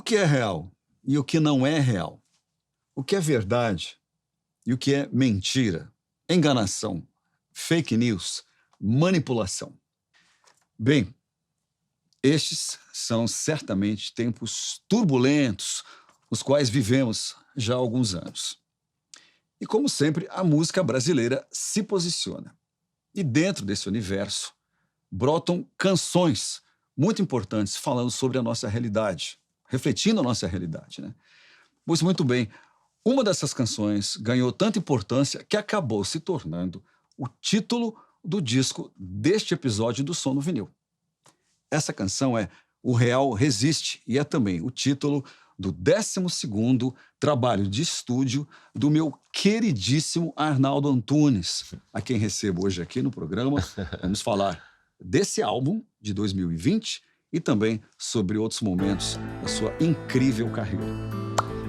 que é real e o que não é real? O que é verdade e o que é mentira? Enganação, fake news, manipulação. Bem, estes são certamente tempos turbulentos, os quais vivemos já há alguns anos. E como sempre, a música brasileira se posiciona. E dentro desse universo, brotam canções muito importantes falando sobre a nossa realidade, refletindo a nossa realidade, né? Pois muito bem, uma dessas canções ganhou tanta importância que acabou se tornando o título do disco deste episódio do Som no Vinil. Essa canção é O Real Resiste e é também o título do 12º trabalho de estúdio do meu queridíssimo Arnaldo Antunes, a quem recebo hoje aqui no programa. Vamos falar desse álbum de 2020 e também sobre outros momentos da sua incrível carreira.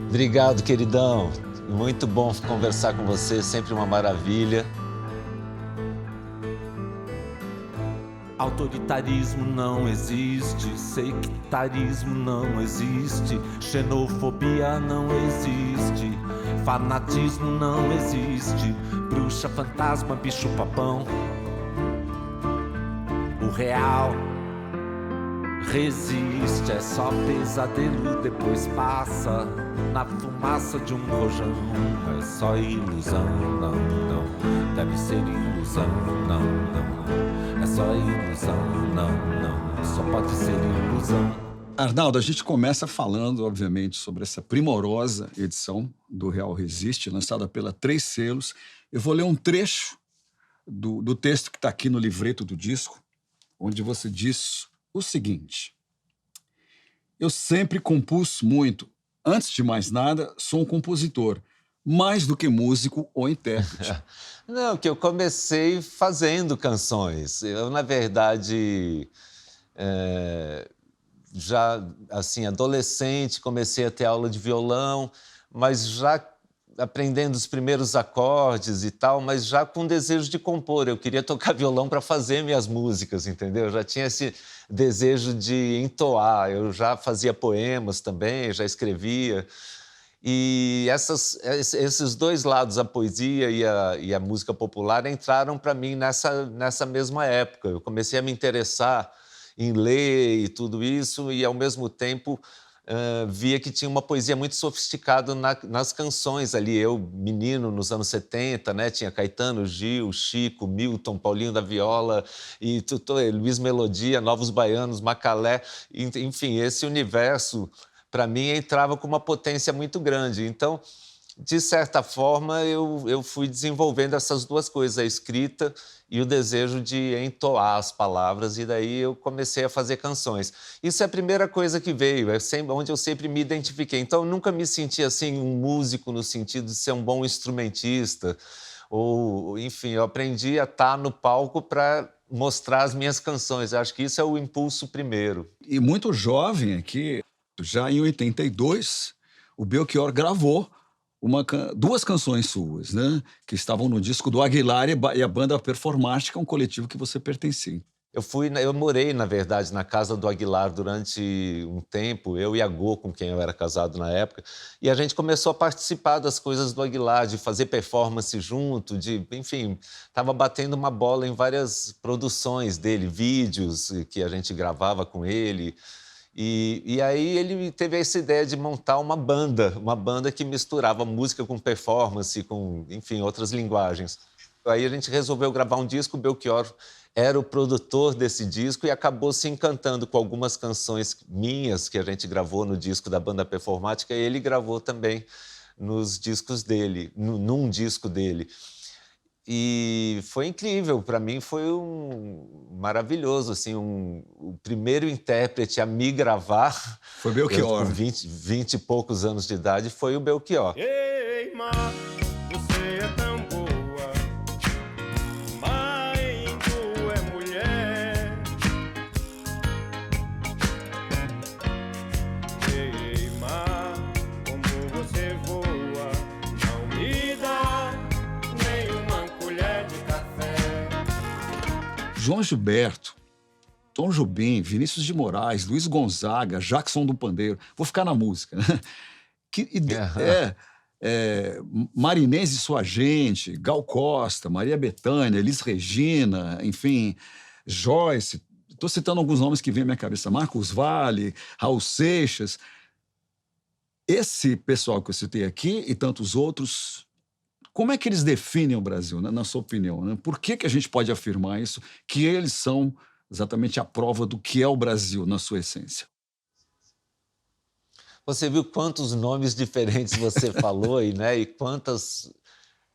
Obrigado, queridão. Muito bom conversar com você, sempre uma maravilha. Autoritarismo não existe, sectarismo não existe, xenofobia não existe, fanatismo não existe, bruxa, fantasma, bicho papão. O real resiste, é só pesadelo, depois passa na fumaça de um rojão. É só ilusão, não, não, deve ser ilusão, não, não. É só ilusão, não, não, só pode ser ilusão. Arnaldo, a gente começa falando, obviamente, sobre essa primorosa edição do Real Resiste, lançada pela 3 Selos. Eu vou ler um trecho do texto que está aqui no livreto do disco, onde você diz o seguinte: eu sempre compus muito. Antes de mais nada, sou um compositor, mais do que músico ou intérprete. Não, que eu comecei fazendo canções. Eu, na verdade, já, assim, adolescente, comecei a ter aula de violão, mas já aprendendo os primeiros acordes e tal, mas já com desejo de compor. Eu queria tocar violão para fazer minhas músicas, entendeu? Eu já tinha esse desejo de entoar. Eu já fazia poemas também, já escrevia. E esses dois lados, a poesia e a música popular, entraram para mim nessa mesma época. Eu comecei a me interessar em ler e tudo isso, e ao mesmo tempo via que tinha uma poesia muito sofisticada nas canções ali. Eu, menino, nos anos 70, né, tinha Caetano, Gil, Chico, Milton, Paulinho da Viola, e Luiz Melodia, Novos Baianos, Macalé, enfim, esse universo para mim, entrava com uma potência muito grande. Então, de certa forma, eu fui desenvolvendo essas duas coisas, a escrita e o desejo de entoar as palavras, e daí eu comecei a fazer canções. Isso é a primeira coisa que veio, onde eu sempre me identifiquei. Então, eu nunca me senti assim um músico no sentido de ser um bom instrumentista, ou, enfim, eu aprendi a estar no palco para mostrar as minhas canções. Eu acho que isso é o impulso primeiro. E muito jovem aqui, já em 82, o Belchior gravou duas canções suas, né? Que estavam no disco do Aguilar e a banda Performática, um coletivo que você pertencia. Eu morei, na verdade, na casa do Aguilar durante um tempo, eu e a Gô, com quem eu era casado na época, e a gente começou a participar das coisas do Aguilar, de fazer performance junto, enfim, estava batendo uma bola em várias produções dele, vídeos que a gente gravava com ele. E aí ele teve essa ideia de montar uma banda que misturava música com performance, com, enfim, outras linguagens. Aí a gente resolveu gravar um disco, o Belchior era o produtor desse disco e acabou se encantando com algumas canções minhas que a gente gravou no disco da banda Performática, e ele gravou também nos discos dele, num disco dele. E foi incrível, para mim foi maravilhoso, assim, o primeiro intérprete a me gravar, foi Belchior. Com 20 e poucos anos de idade, foi o Belchior. Ei, Má, você é tão boa, mãe, tu é mulher. Ei, Má, como você voa, não me dá nenhuma colher de café. João Gilberto Tom Jobim, Vinícius de Moraes, Luiz Gonzaga, Jackson do Pandeiro. Vou ficar na música, né? Aham. Marinês e Sua Gente, Gal Costa, Maria Bethânia, Elis Regina, enfim, Joyce. Estou citando alguns nomes que vêm à minha cabeça. Marcos Valle, Raul Seixas. Esse pessoal que eu citei aqui e tantos outros, como é que eles definem o Brasil, né, na sua opinião? Né? Por que a gente pode afirmar isso, que eles são exatamente a prova do que é o Brasil na sua essência? Você viu quantos nomes diferentes você falou aí, né? E quantas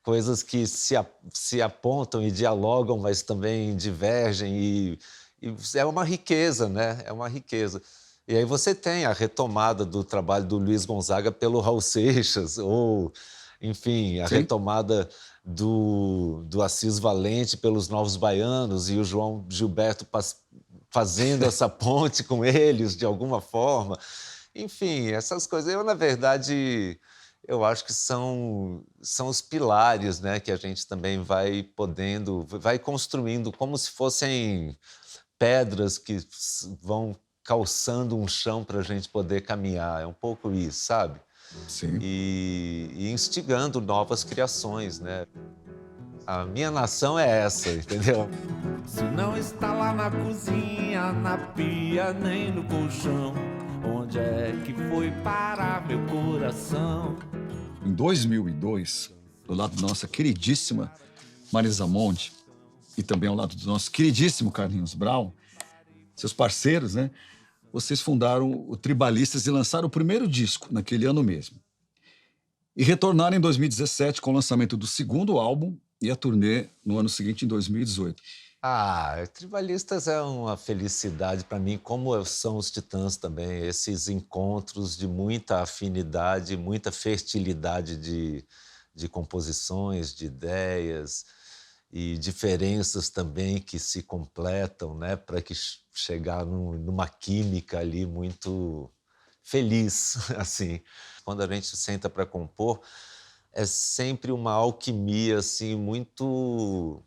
coisas que se apontam e dialogam, mas também divergem. E é uma riqueza, né? É uma riqueza. E aí você tem a retomada do trabalho do Luiz Gonzaga pelo Raul Seixas, ou, enfim, a Sim. retomada do Assis Valente pelos Novos Baianos e o João Gilberto fazendo essa ponte com eles, de alguma forma. Enfim, essas coisas. Eu, na verdade, eu acho que são os pilares, né, que a gente também vai construindo como se fossem pedras que vão calçando um chão para a gente poder caminhar. É um pouco isso, sabe? Sim. E instigando novas criações, né? A minha nação é essa, entendeu? Se não está lá na cozinha, na pia, nem no colchão, onde é que foi parar meu coração? Em 2002, do lado da nossa queridíssima Marisa Monte e também ao lado do nosso queridíssimo Carlinhos Brown, seus parceiros, né? Vocês fundaram o Tribalistas e lançaram o primeiro disco naquele ano mesmo. E retornaram em 2017 com o lançamento do segundo álbum e a turnê no ano seguinte, em 2018. Tribalistas é uma felicidade para mim, como são os Titãs também, esses encontros de muita afinidade, muita fertilidade de composições, de ideias e diferenças também que se completam, né, para que chegar numa química ali muito feliz, assim. Quando a gente senta para compor, é sempre uma alquimia assim muito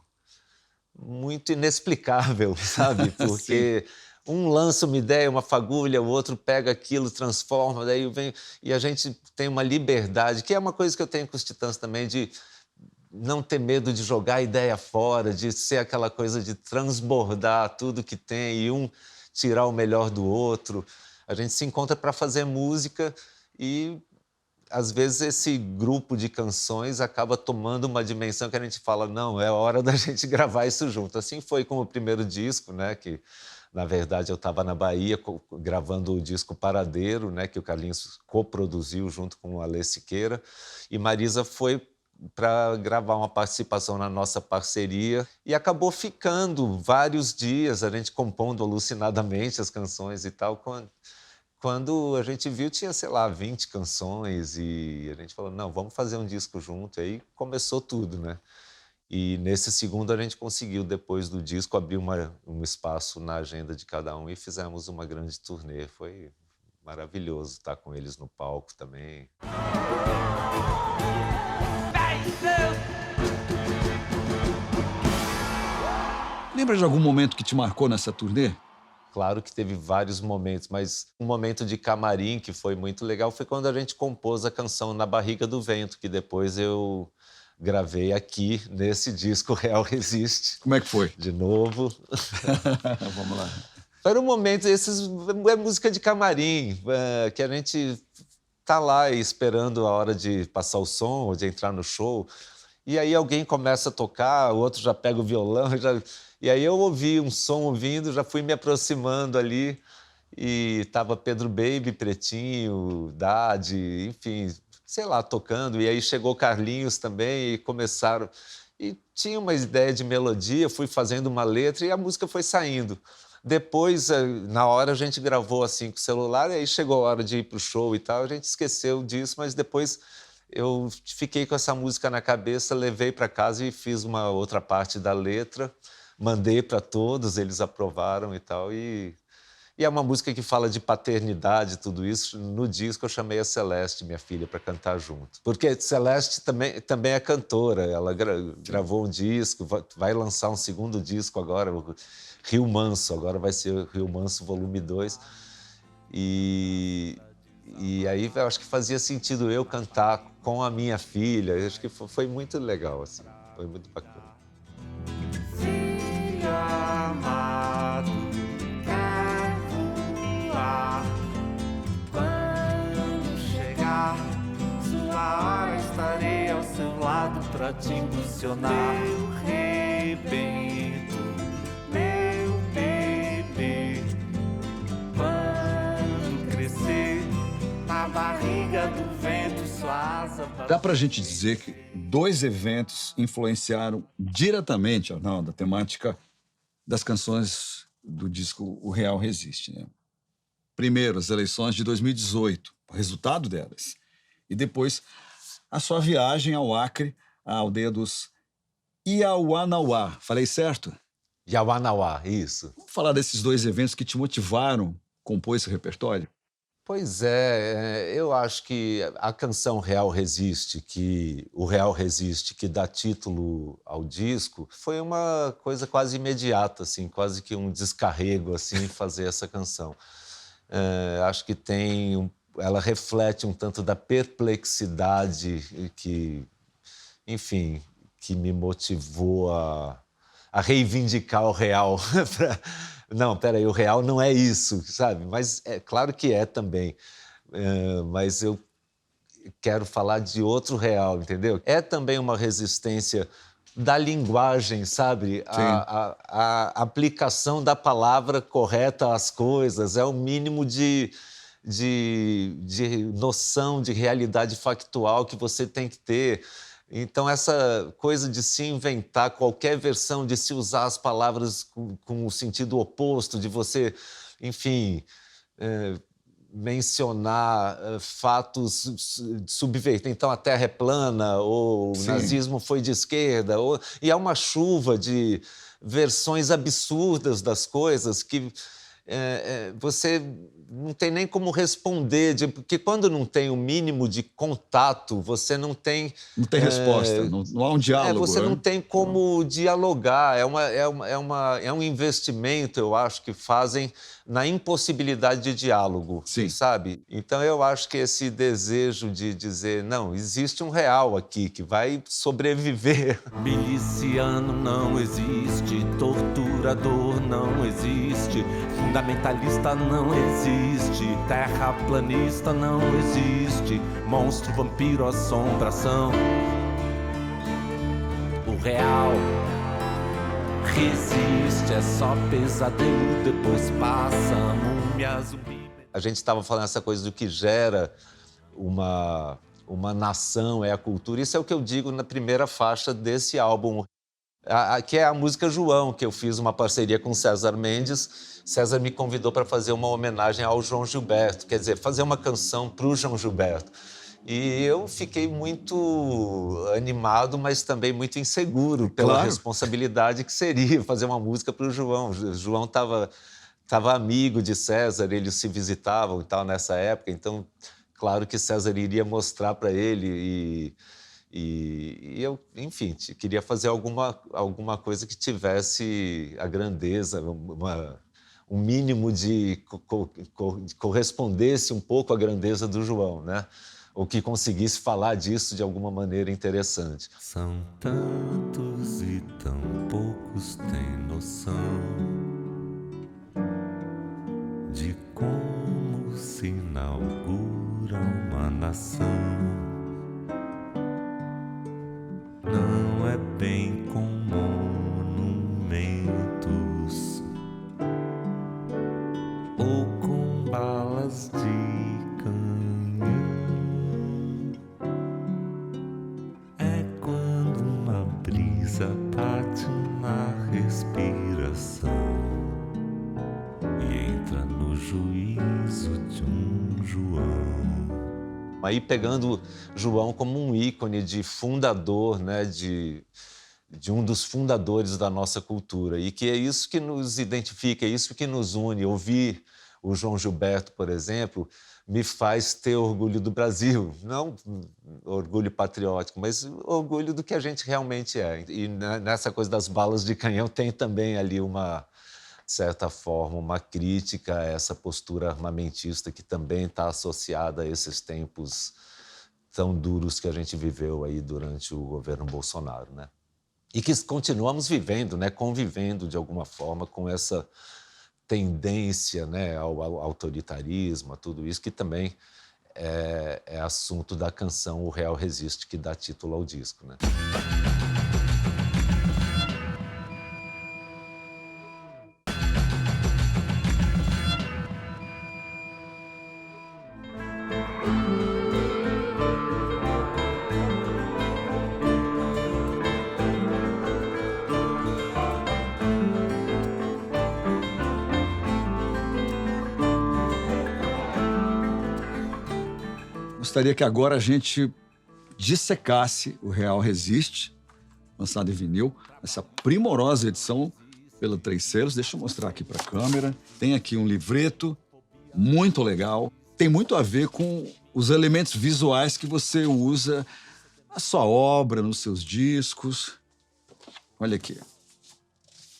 inexplicável, sabe? Porque um lança uma ideia, uma fagulha, o outro pega aquilo, transforma, daí vem e a gente tem uma liberdade, que é uma coisa que eu tenho com os Titãs também, de não ter medo de jogar a ideia fora, de ser aquela coisa de transbordar tudo que tem e um tirar o melhor do outro. A gente se encontra para fazer música e, às vezes, esse grupo de canções acaba tomando uma dimensão que a gente fala, não, é hora da gente gravar isso junto. Assim foi com o primeiro disco, né, que, na verdade, eu estava na Bahia gravando o disco Paradeiro, né, que o Carlinhos coproduziu junto com o Alê Siqueira, e Marisa foi para gravar uma participação na nossa parceria e acabou ficando vários dias, a gente compondo alucinadamente as canções e tal. Quando a gente viu, tinha, sei lá, 20 canções e a gente falou, não, vamos fazer um disco junto. E aí começou tudo, né? E nesse segundo a gente conseguiu, depois do disco, abrir um espaço na agenda de cada um e fizemos uma grande turnê. Foi maravilhoso estar com eles no palco também. Lembra de algum momento que te marcou nessa turnê? Claro que teve vários momentos, mas um momento de camarim que foi muito legal foi quando a gente compôs a canção Na Barriga do Vento, que depois eu gravei aqui nesse disco Real Resiste. Como é que foi? De novo. Vamos lá. Era um momento, é música de camarim, que a gente tá lá esperando a hora de passar o som ou de entrar no show, e aí alguém começa a tocar, o outro já pega o violão, e aí eu ouvi um som ouvindo, já fui me aproximando ali, e tava Pedro Baby, Pretinho, Dade, enfim, sei lá, tocando, e aí chegou Carlinhos também, e começaram... E tinha uma ideia de melodia, fui fazendo uma letra, e a música foi saindo. Depois, na hora, a gente gravou assim com o celular, e aí chegou a hora de ir pro show e tal, a gente esqueceu disso, mas depois eu fiquei com essa música na cabeça, levei para casa e fiz uma outra parte da letra, mandei para todos, eles aprovaram e tal, e E é uma música que fala de paternidade, tudo isso. No disco eu chamei a Celeste, minha filha, para cantar junto. Porque Celeste também é cantora, ela gravou um disco, vai lançar um segundo disco agora, o Rio Manso, agora vai ser o Rio Manso volume 2. E aí eu acho que fazia sentido eu cantar com a minha filha, eu acho que foi muito legal, assim, foi muito bacana. Filho amado, quero voar. Quando chegar sua hora, estarei ao seu lado pra te impulsionar. Eu rebento, meu bebê. Quando crescer, na barriga do vento, sua asa... Dá pra gente dizer que 2 eventos influenciaram diretamente, Arnaldo, a temática das canções do disco O Real Resiste, né? Primeiro, as eleições de 2018, o resultado delas. E depois, a sua viagem ao Acre, à aldeia dos Iauanauá. Falei certo? Iauanauá, isso. Vamos falar desses 2 eventos que te motivaram a compor esse repertório? Pois é, eu acho que a canção Real Resiste, o Real Resiste, que dá título ao disco, foi uma coisa quase imediata, assim, quase que um descarrego, assim, fazer essa canção. Acho que ela reflete um tanto da perplexidade que, enfim, que me motivou a reivindicar o real. Não, peraí, o real não é isso, sabe? Mas é claro que é também. Mas eu quero falar de outro real, entendeu? É também uma resistência da linguagem, sabe? A aplicação da palavra correta às coisas, é o mínimo de noção de realidade factual que você tem que ter. Então, essa coisa de se inventar qualquer versão, de se usar as palavras com o sentido oposto, de você, enfim, mencionar fatos subverter. Então, a Terra é plana, ou o nazismo foi de esquerda, e há uma chuva de versões absurdas das coisas que você não tem nem como responder, porque quando não tem o mínimo de contato, você não tem... Não tem resposta, não há um diálogo. Você não tem como dialogar, é um investimento, eu acho, que fazem na impossibilidade de diálogo, sabe? Então eu acho que esse desejo de dizer, não, existe um real aqui que vai sobreviver. Miliciano não existe, torturador não existe, fundamentalista não existe, terraplanista não existe, monstro, vampiro, assombração. O real resiste, é só pesadelo, depois passa, múmia, zumbi. A gente estava falando essa coisa do que gera uma nação, é a cultura. Isso é o que eu digo na primeira faixa desse álbum, que é a música João, que eu fiz uma parceria com César Mendes. César me convidou para fazer uma homenagem ao João Gilberto, quer dizer, fazer uma canção para o João Gilberto. E eu fiquei muito animado, mas também muito inseguro pela responsabilidade que seria fazer uma música para o João. O João estava amigo de César, eles se visitavam e tal nessa época, então, claro que César iria mostrar para ele e eu, enfim, queria fazer alguma coisa que tivesse a grandeza, um mínimo de correspondesse um pouco à grandeza do João, né? Ou que conseguisse falar disso de alguma maneira interessante. São tantos e tão poucos têm noção de como se inaugura uma nação. Não é bem com monumentos ou com balas de canhão. É quando uma brisa bate na respiração e entra no juízo de um João. Aí pegando João como um ícone de fundador, né, de um dos fundadores da nossa cultura, e que é isso que nos identifica, é isso que nos une, ouvir o João Gilberto, por exemplo, me faz ter orgulho do Brasil. Não orgulho patriótico, mas orgulho do que a gente realmente é. E nessa coisa das balas de canhão tem também ali uma, de certa forma, uma crítica a essa postura armamentista que também está associada a esses tempos tão duros que a gente viveu aí durante o governo Bolsonaro, né? E que continuamos vivendo, né? Convivendo de alguma forma com essa tendência, né, ao autoritarismo, a tudo isso, que também é assunto da canção O Real Resiste, que dá título ao disco, né? Gostaria que agora a gente dissecasse o Real Resiste, lançado em vinil, essa primorosa edição pela Três Selos. Deixa eu mostrar aqui para a câmera. Tem aqui um livreto muito legal. Tem muito a ver com os elementos visuais que você usa na sua obra, nos seus discos. Olha aqui,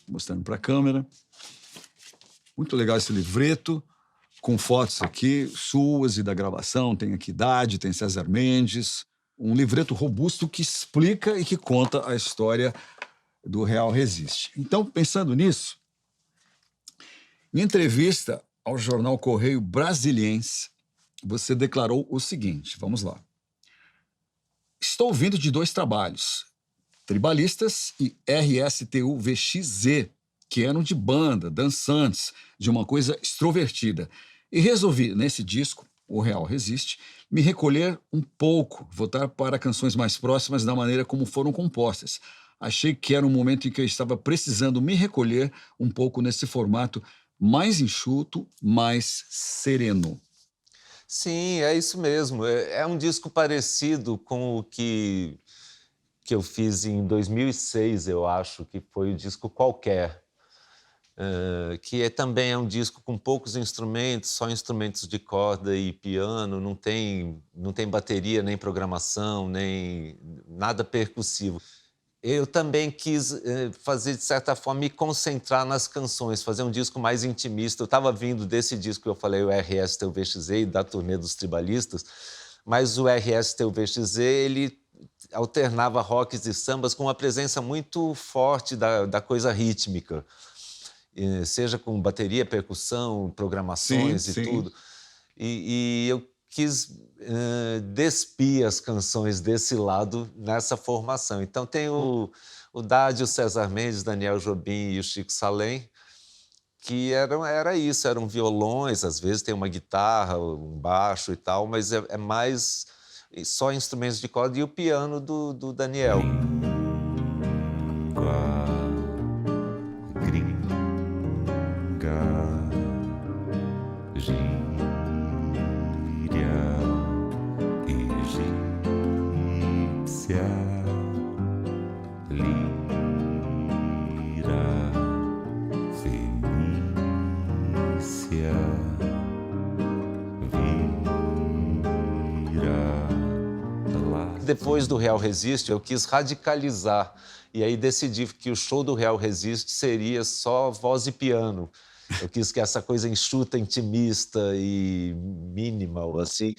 mostrando para a câmera. Muito legal esse livreto, com fotos aqui, suas e da gravação. Tem aqui Idade, tem César Mendes. Um livreto robusto que explica e que conta a história do Real Resiste. Então, pensando nisso, em entrevista ao jornal Correio Brasiliense, você declarou o seguinte, vamos lá. Estou vindo de 2 trabalhos, Tribalistas e RSTU-VXZ, que eram de banda, dançantes, de uma coisa extrovertida. E resolvi, nesse disco, O Real Resiste, me recolher um pouco, voltar para canções mais próximas da maneira como foram compostas. Achei que era um momento em que eu estava precisando me recolher um pouco nesse formato mais enxuto, mais sereno. Sim, é isso mesmo. É um disco parecido com o que eu fiz em 2006, eu acho, que foi o disco Qualquer. Que também é um disco com poucos instrumentos, só instrumentos de corda e piano, não tem bateria, nem programação, nem nada percussivo. Eu também quis fazer, de certa forma, me concentrar nas canções, fazer um disco mais intimista. Eu estava vindo desse disco que eu falei, o RSTU-VXZ, da turnê dos Tribalistas, mas o RSTU-VXZ, ele alternava rocks e sambas com uma presença muito forte da coisa rítmica. Seja com bateria, percussão, programações sim, e sim. tudo. E eu quis despir as canções desse lado nessa formação. Então tem o Dade, o César Mendes, Daniel Jobim e o Chico Salem, que era isso, eram violões, às vezes tem uma guitarra, um baixo e tal, mas é mais só instrumentos de corda e o piano do Daniel. Depois do Real Resiste, eu quis radicalizar. E aí decidi que o show do Real Resiste seria só voz e piano. Eu quis que essa coisa enxuta, intimista e minimal, assim,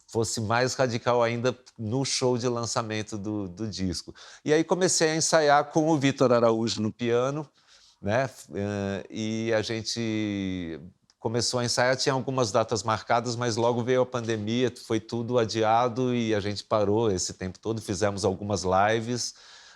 fosse mais radical ainda no show de lançamento do disco. E aí comecei a ensaiar com o Vitor Araújo no piano, né? E a gente começou a ensaiar, tinha algumas datas marcadas, mas logo veio a pandemia, foi tudo adiado e a gente parou esse tempo todo. Fizemos algumas lives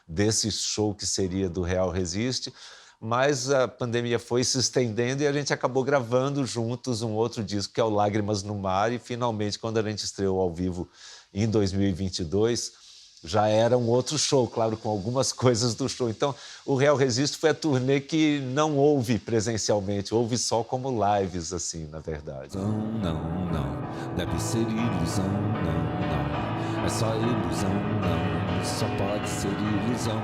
desse show que seria do Real Resiste, mas a pandemia foi se estendendo e a gente acabou gravando juntos um outro disco, que é o Lágrimas no Mar, e finalmente, quando a gente estreou ao vivo em 2022, já era um outro show, claro, com algumas coisas do show. Então, o Real Resiste foi a turnê que não houve presencialmente, houve só como lives, assim, na verdade. Não, deve ser ilusão, não. É só ilusão, não. Só pode ser ilusão.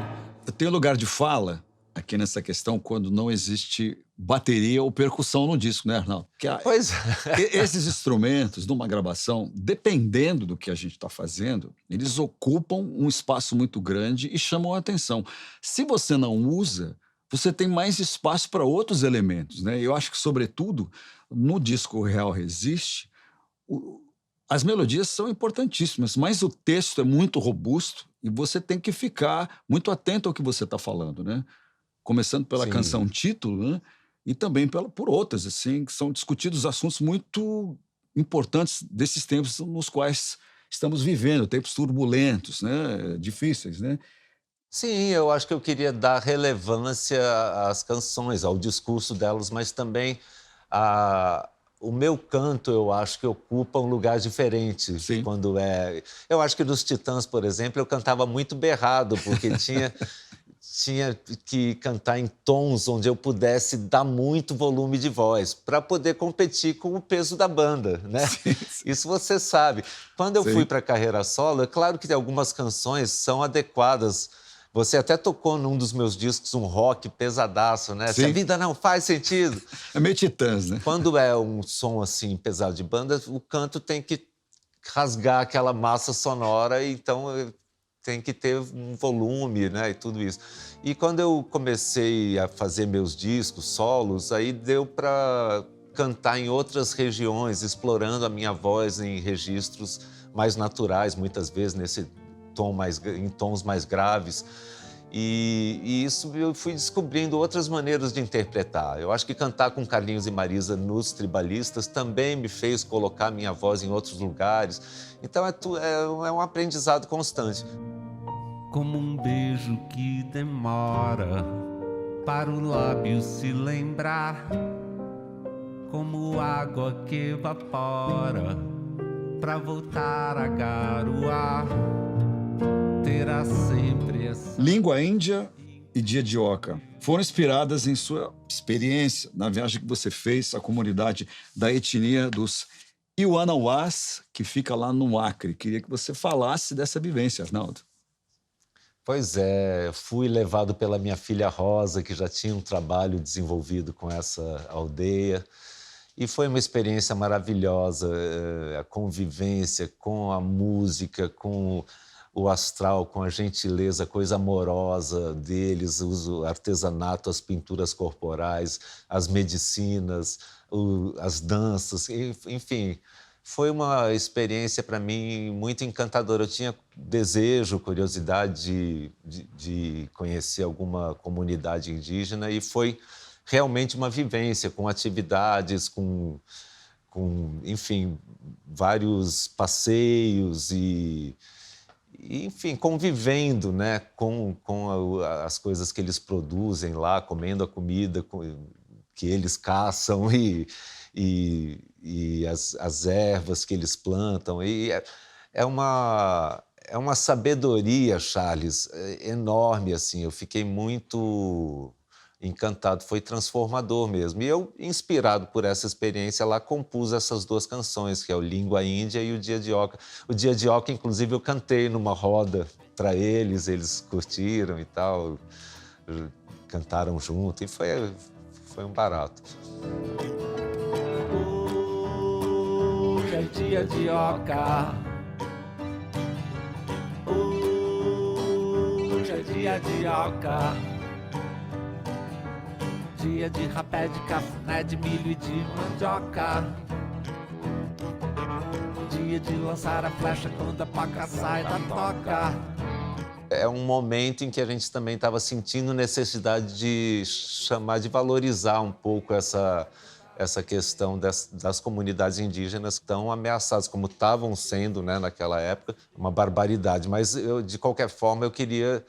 Eu tenho lugar de fala aqui nessa questão quando não existe bateria ou percussão no disco, né, Arnaldo? Pois é. Esses instrumentos, numa gravação, dependendo do que a gente está fazendo, eles ocupam um espaço muito grande e chamam a atenção. Se você não usa, você tem mais espaço para outros elementos, né? Eu acho que, sobretudo, no disco Real Resiste, as melodias são importantíssimas, mas o texto é muito robusto e você tem que ficar muito atento ao que você está falando, né? Começando pela Sim. canção título, né? E também por outras, assim, que são discutidos assuntos muito importantes desses tempos nos quais estamos vivendo, tempos turbulentos, né? Difíceis, né? Sim, eu acho que eu queria dar relevância às canções, ao discurso delas, mas também o meu canto, eu acho que ocupa um lugar diferente. Sim. Quando eu acho que nos Titãs, por exemplo, eu cantava muito berrado, porque tinha que cantar em tons onde eu pudesse dar muito volume de voz para poder competir com o peso da banda, né? Sim. Isso você sabe. Quando eu Sim. fui para a carreira solo, é claro que algumas canções são adequadas. Você até tocou num dos meus discos um rock pesadaço, né? Sim. Se a vida não faz sentido. É meio Titãs, né? Quando é um som assim pesado de banda, o canto tem que rasgar aquela massa sonora, então tem que ter um volume, né, e tudo isso. E quando eu comecei a fazer meus discos solos, aí deu para cantar em outras regiões, explorando a minha voz em registros mais naturais, muitas vezes em tons mais graves. E isso eu fui descobrindo outras maneiras de interpretar. Eu acho que cantar com Carlinhos e Marisa nos Tribalistas também me fez colocar minha voz em outros lugares. Então é um aprendizado constante. Como um beijo que demora para o lábio se lembrar, como água que evapora para voltar a garoar, terá sempre essa... Língua Índia e Dia de Oca foram inspiradas em sua experiência na viagem que você fez à comunidade da etnia dos Iuanauás, que fica lá no Acre. Queria que você falasse dessa vivência, Arnaldo. Pois é, fui levado pela minha filha Rosa, que já tinha um trabalho desenvolvido com essa aldeia. E foi uma experiência maravilhosa, a convivência com a música, com o astral, com a gentileza, a coisa amorosa deles, o artesanato, as pinturas corporais, as medicinas, as danças, enfim. Foi uma experiência para mim muito encantadora. Eu tinha desejo, curiosidade de conhecer alguma comunidade indígena e foi realmente uma vivência com atividades, com enfim, vários passeios e enfim, convivendo, né, com as coisas que eles produzem lá, comendo a comida que eles caçam e as ervas que eles plantam. E é uma sabedoria, Charles, enorme, assim. Eu fiquei muito encantado, foi transformador mesmo. E eu, inspirado por essa experiência lá, compus essas duas canções, que é o Língua Índia e o Dia de Oca. O Dia de Oca, inclusive, eu cantei numa roda para eles curtiram e tal, cantaram junto, e foi um barato. Hoje é dia de oca. Hoje é dia de oca. Dia de rapé, de cafuné, de milho e de mandioca. Dia de lançar a flecha quando a paca sai da toca. É um momento em que a gente também estava sentindo necessidade de valorizar um pouco essa questão das comunidades indígenas tão ameaçadas, como estavam sendo, né, naquela época, uma barbaridade. Mas, de qualquer forma, eu queria,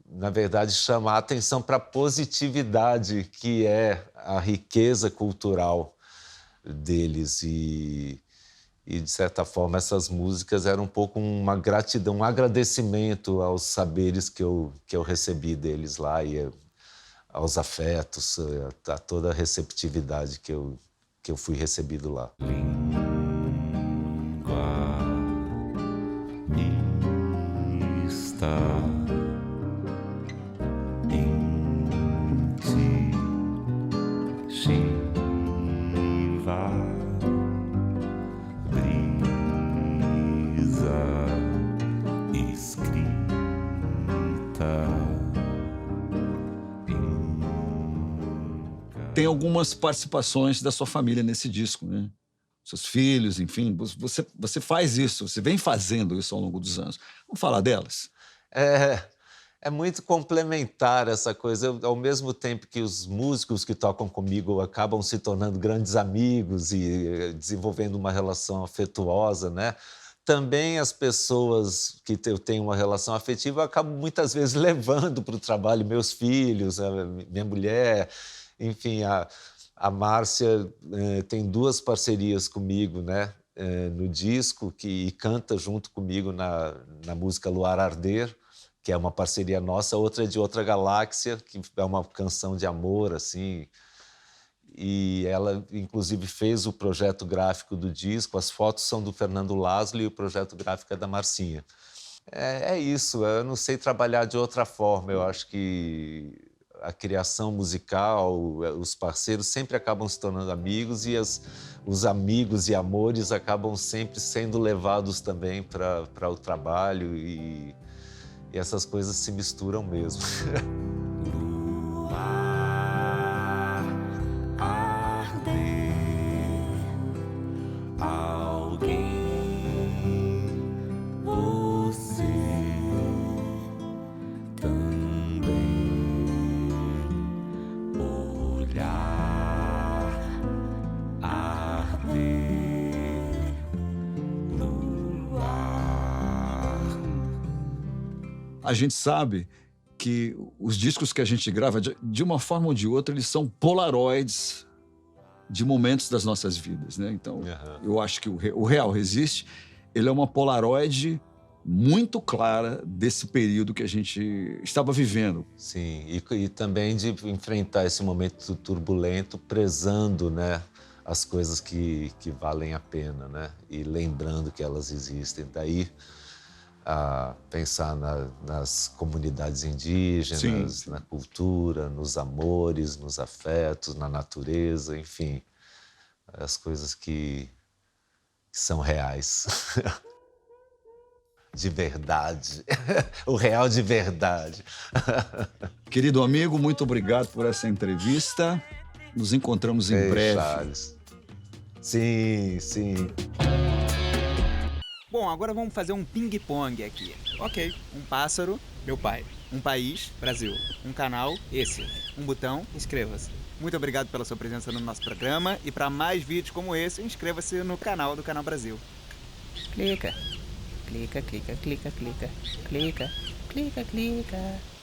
na verdade, chamar a atenção para a positividade que é a riqueza cultural deles. E, de certa forma, essas músicas eram um pouco uma gratidão, um agradecimento aos saberes que eu recebi deles lá e aos afetos, a toda a receptividade que eu fui recebido lá. Língua tem algumas participações da sua família nesse disco, né? Seus filhos, enfim, você faz isso, você vem fazendo isso ao longo dos anos. Vamos falar delas? É, é muito complementar essa coisa. Ao mesmo tempo que os músicos que tocam comigo acabam se tornando grandes amigos e desenvolvendo uma relação afetuosa, né? Também as pessoas que eu tenho uma relação afetiva eu acabo muitas vezes levando para o trabalho meus filhos, a minha mulher, enfim, a Márcia tem 2 parcerias comigo, né? No disco, que canta junto comigo na música Luar Arder, que é uma parceria nossa, outra é de Outra Galáxia, que é uma canção de amor, assim. E ela, inclusive, fez o projeto gráfico do disco, as fotos são do Fernando Laszlo e o projeto gráfico é da Marcinha. É isso, eu não sei trabalhar de outra forma, eu acho que a criação musical, os parceiros sempre acabam se tornando amigos e os amigos e amores acabam sempre sendo levados também para o trabalho e essas coisas se misturam mesmo. Luar arder, alguém, você também, olhar arder, luar. A gente sabe que os discos que a gente grava, de uma forma ou de outra, eles são polaroids de momentos das nossas vidas, né? Então, eu acho que o Real Resiste, ele é uma polaroid muito clara desse período que a gente estava vivendo. Sim, e também de enfrentar esse momento turbulento, prezando, né, as coisas que valem a pena, né? E lembrando que elas existem. Daí a pensar nas comunidades indígenas, Sim. na cultura, nos amores, nos afetos, na natureza, enfim, as coisas que são reais. De verdade. O real de verdade. Querido amigo, muito obrigado por essa entrevista. Nos encontramos em breve. Charles. Sim, sim. Bom, agora vamos fazer um ping-pong aqui. Ok, um pássaro, meu pai. Um país, Brasil. Um canal, esse. Um botão, inscreva-se. Muito obrigado pela sua presença no nosso programa e para mais vídeos como esse, inscreva-se no canal do Canal Brasil. Clica, clica, clica, clica, clica, clica, clica, clica.